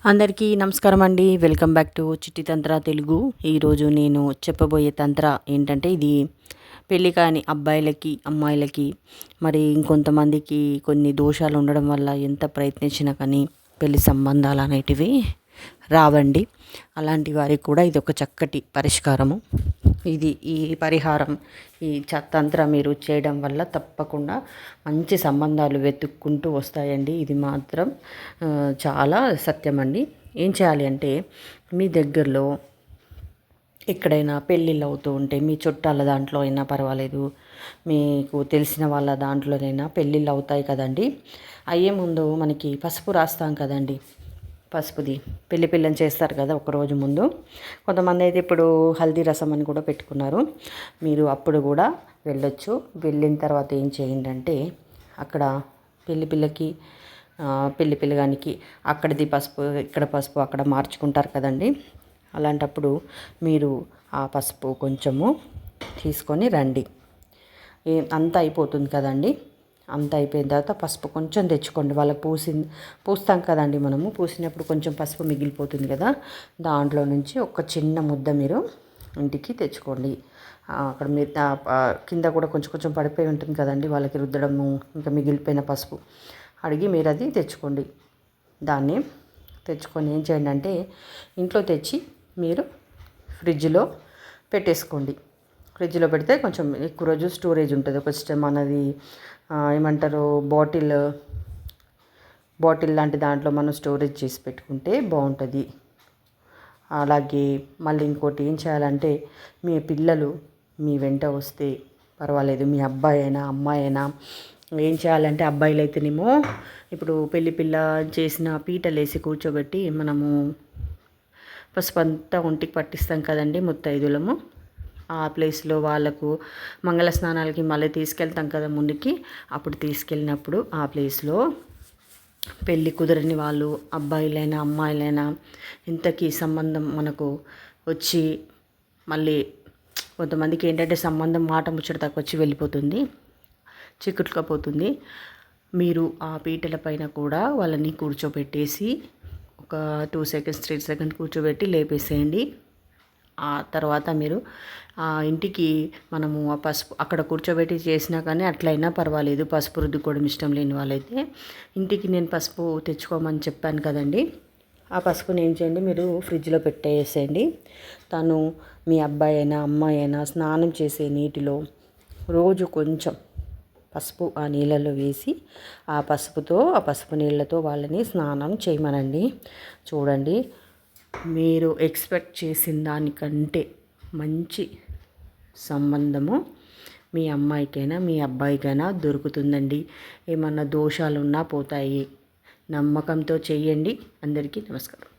అందరికీ నమస్కారం అండి. వెల్కమ్ బ్యాక్ టు చిట్టి తంత్ర తెలుగు. ఈరోజు నేను చెప్పబోయే తంత్ర ఏంటంటే, ఇది పెళ్ళి కాని అబ్బాయిలకి, అమ్మాయిలకి, మరి ఇంకొంతమందికి కొన్ని దోషాలు ఉండడం వల్ల ఎంత ప్రయత్నించినా కానీ పెళ్లి సంబంధాలు అనేటివి రావండి. అలాంటి వారికి కూడా ఇది ఒక చక్కటి పరిష్కారము. ఈ పరిహారం, తంత్ర మీరు చేయడం వల్ల తప్పకుండా మంచి సంబంధాలు వెతుక్కుంటూ వస్తాయండి. ఇది మాత్రం చాలా సత్యం అండి. ఏం చేయాలి అంటే, మీ దగ్గరలో ఎక్కడైనా పెళ్ళిళ్ళు అవుతూ ఉంటే, మీ చుట్టాల దాంట్లో అయినా పర్వాలేదు, మీకు తెలిసిన వాళ్ళ దాంట్లోనైనా పెళ్ళిళ్ళు అవుతాయి కదండి. అయ్యే ముందు మనకి పసుపు రాస్తాం కదండి. పసుపుది పిల్లని చేస్తారు కదా ఒకరోజు ముందు. కొంతమంది అయితే ఇప్పుడు హల్దీ రసం అని కూడా పెట్టుకున్నారు. మీరు అప్పుడు కూడా వెళ్ళొచ్చు. వెళ్ళిన తర్వాత ఏం చేయండి అంటే, అక్కడ పిల్లకి పిల్లగానికి అక్కడిది పసుపు, ఇక్కడ పసుపు అక్కడ మార్చుకుంటారు కదండి. అలాంటప్పుడు మీరు ఆ పసుపు కొంచెము తీసుకొని రండి. అంతా అయిపోతుంది కదండి. అంతా అయిపోయిన తర్వాత పసుపు కొంచెం తెచ్చుకోండి. వాళ్ళకి పూస్తాం కదండి. మనము పూసినప్పుడు కొంచెం పసుపు మిగిలిపోతుంది కదా, దాంట్లో నుంచి ఒక చిన్న ముద్ద మీరు ఇంటికి తెచ్చుకోండి. అక్కడ మీరు కింద కూడా కొంచెం కొంచెం పడిపోయి ఉంటుంది కదండి, వాళ్ళకి రుద్దడము, ఇంకా మిగిలిపోయిన పసుపు అడిగి మీరు అది తెచ్చుకోండి. దాన్ని తెచ్చుకొని ఏం చేయండి అంటే, ఇంట్లో తెచ్చి మీరు ఫ్రిడ్జ్లో పెట్టేసుకోండి. ఫ్రిడ్జ్లో పెడితే కొంచెం ఎక్కువ రోజు స్టోరేజ్ ఉంటుంది. ఒక మనది ఏమంటారు, బాటిల్ లాంటి దాంట్లో మనం స్టోరేజ్ చేసి పెట్టుకుంటే బాగుంటుంది. అలాగే మళ్ళీ ఇంకోటి ఏం చేయాలంటే, మీ పిల్లలు మీ వెంట వస్తే పర్వాలేదు, మీ అబ్బాయి అయినా అమ్మాయి అయినా ఏం చేయాలంటే, అబ్బాయిలు అయితేనేమో ఇప్పుడు పిల్ల చేసిన పీటలు వేసి కూర్చోబెట్టి మనము పసుపు అంతా ఒంటికి పట్టిస్తాం కదండి ముత్తైదులము. ఆ ప్లేస్లో వాళ్ళకు మంగళ స్నానాలకి మళ్ళీ తీసుకెళ్తాం కదా ముందుకి. అప్పుడు తీసుకెళ్ళినప్పుడు ఆ ప్లేస్లో పెళ్ళి కుదరని వాళ్ళు, అబ్బాయిలైనా అమ్మాయిలైనా, ఇంతకీ సంబంధం మనకు వచ్చి మళ్ళీ కొంతమందికి ఏంటంటే సంబంధం మాట ముచ్చట తక్కువ వచ్చి వెళ్ళిపోతుంది, చిక్కుట్కపోతుంది. మీరు ఆ పీటల పైన కూడా వాళ్ళని కూర్చోబెట్టేసి ఒక 2 సెకండ్స్ 3 సెకండ్స్ కూర్చోబెట్టి లేపేసేయండి. ఆ తర్వాత మీరు ఆ ఇంటికి మనము ఆ పసుపు అక్కడ కూర్చోబెట్టి చేసినా కానీ అట్లయినా పర్వాలేదు. పసుపు రుద్దుకోవడం ఇష్టం లేని వాళ్ళైతే ఇంటికి నేను పసుపు తెచ్చుకోమని చెప్పాను కదండి. ఆ పసుపుని ఏం చేయండి, మీరు ఫ్రిడ్జ్లో పెట్టేసేయండి. తను మీ అబ్బాయి అయినా అమ్మాయి అయినా స్నానం చేసే నీటిలో రోజు కొంచెం పసుపు ఆ నీళ్ళలో వేసి ఆ పసుపు నీళ్ళతో వాళ్ళని స్నానం చేయమనండి. చూడండి, మీరు ఎక్స్పెక్ట్ చేసిన దానికంటే మంచి సంబంధము మీ అమ్మాయికైనా మీ అబ్బాయికైనా దొరుకుతుందండి. ఏమన్నా దోషాలు ఉన్నా పోతాయి. నమ్మకంతో చెయ్యండి. అందరికీ నమస్కారం.